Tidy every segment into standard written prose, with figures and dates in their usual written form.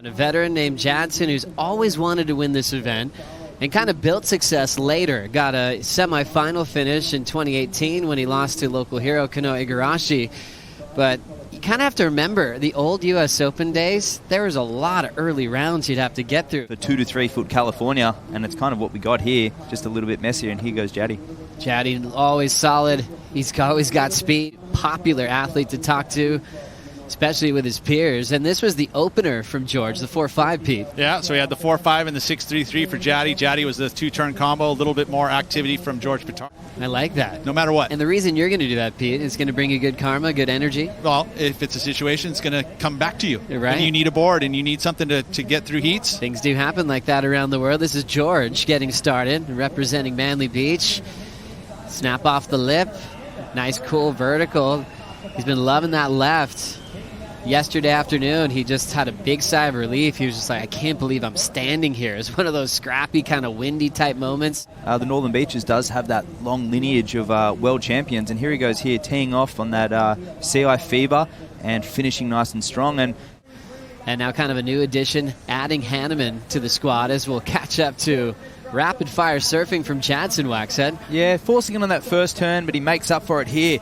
A veteran named Jadson who's always wanted to win this event and kind of built success later. Got a semifinal finish in 2018 when he lost to local hero Kano Igarashi. But you kind of have to remember the old U.S. Open days, there was a lot of early rounds you'd have to get through. The 2 to 3 foot California, and it's kind of what we got here, just a little bit messier, and here goes Jaddy. Jaddy, always solid. He's always got speed. Popular athlete to talk to, especially with his peers. And this was the opener from George, the 4-5, Pete. Yeah, so we had the 4-5 and the 6-3-3 for Jaddy. Jaddy was the two-turn combo, a little bit more activity from George Pittar. I like that. No matter what. And the reason you're going to do that, Pete, is going to bring you good karma, good energy. Well, if it's a situation, it's going to come back to you. You're right. And you need a board and you need something to get through heats. Things do happen like that around the world. This is George getting started, representing Manly Beach. Snap off the lip. Nice, cool vertical. He's been loving that left. Yesterday afternoon, he just had a big sigh of relief. He was just like, I can't believe I'm standing here. It's one of those scrappy, kind of windy type moments. The Northern Beaches does have that long lineage of world champions, and here he goes here, teeing off on that CI Fever and finishing nice and strong. And now kind of a new addition, adding Hanneman to the squad as we'll catch up to rapid fire surfing from Jadson, Waxhead. Yeah, forcing it on that first turn, but he makes up for it here.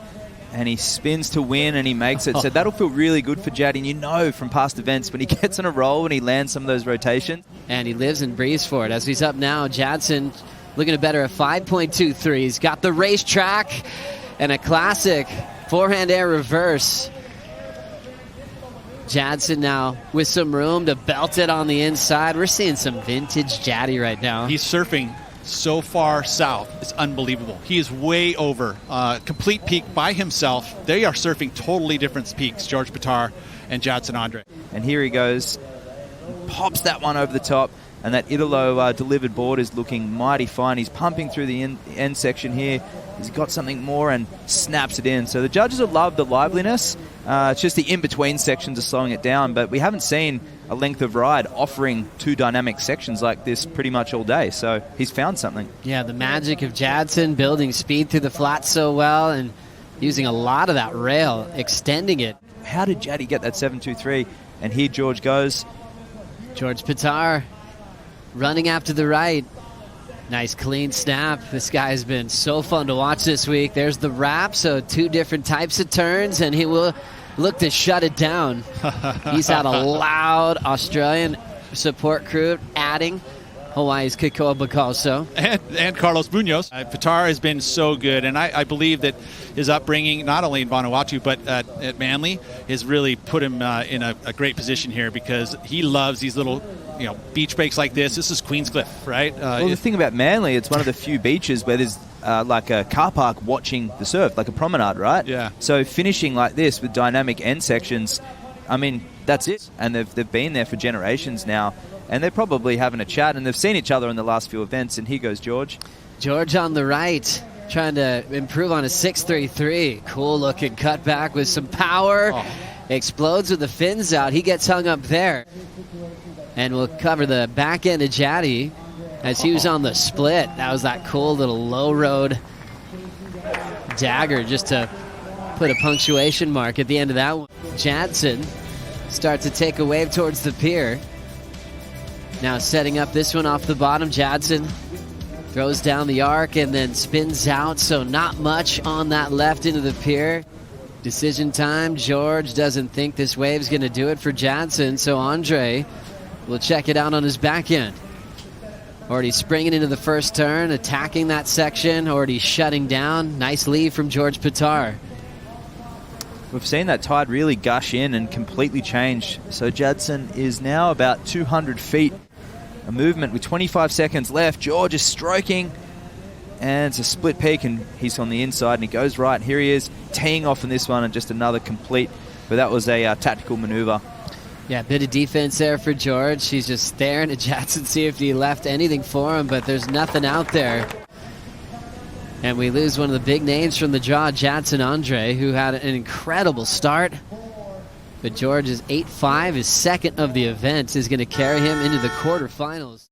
And he spins to win, and he makes it. So that'll feel really good for Jaddy. And you know from past events, when he gets on a roll and he lands some of those rotations. And he lives and breathes for it. As he's up now, Jadson looking to better a 5.23. He's got the racetrack and a classic forehand air reverse. Jadson now with some room to belt it on the inside. We're seeing some vintage Jaddy right now. He's surfing so far south. It's unbelievable. He is way over. Complete peak by himself. They are surfing totally different peaks, George Pittar and Jadson Andre. And here he goes. Pops that one over the top. And that Italo delivered board is looking mighty fine. He's pumping through the end section here. He's got something more and snaps it in. So the judges have loved the liveliness. It's just the in-between sections are slowing it down. But we haven't seen a length of ride offering two dynamic sections like this pretty much all day. So he's found something. Yeah, the magic of Jadson building speed through the flat so well and using a lot of that rail, extending it. How did Jaddy get that 7.23? And here George goes. George Pittar running after the right. Nice clean snap. This guy has been so fun to watch this week. There's the wrap, so two different types of turns, and he will look to shut it down. He's had a loud Australian support crew adding Hawaii's Kikoa Bakalso. And Carlos Munoz. Pittar has been so good, and I believe that his upbringing, not only in Vanuatu, but at Manly, has really put him in a great position here because he loves these little beach breaks like this. This is Queenscliff, right? Well, the thing about Manly, it's one of the few beaches where there's like a car park watching the surf, like a promenade, right? Yeah. So finishing like this with dynamic end sections, I mean, that's it. And they've been there for generations now. And they're probably having a chat, and they've seen each other in the last few events. And here goes George. George on the right, trying to improve on a 6.33. Cool looking cutback with some power. Oh. Explodes with the fins out. He gets hung up there. And we'll cover the back end of Jaddy as he was on the split. That was that cool little low road dagger just to put a punctuation mark at the end of that one. Jadson starts to take a wave towards the pier. Now setting up this one off the bottom. Jadson throws down the arc and then spins out, so not much on that left into the pier. Decision time. George doesn't think this wave's going to do it for Jadson, so Andre will check it out on his back end. Already springing into the first turn, attacking that section, already shutting down. Nice lead from George Pittar. We've seen that tide really gush in and completely change. So Jadson is now about 200 feet. A movement with 25 seconds left. George is stroking. And it's a split peak, and he's on the inside, and he goes right. Here he is, teeing off in this one, and just another complete. But that was a tactical maneuver. Yeah, a bit of defense there for George. He's just staring at Jadson, see if he left anything for him, but there's nothing out there. And we lose one of the big names from the draw, Jadson Andre, who had an incredible start. But George's 8.5, his second of the event, is going to carry him into the quarterfinals.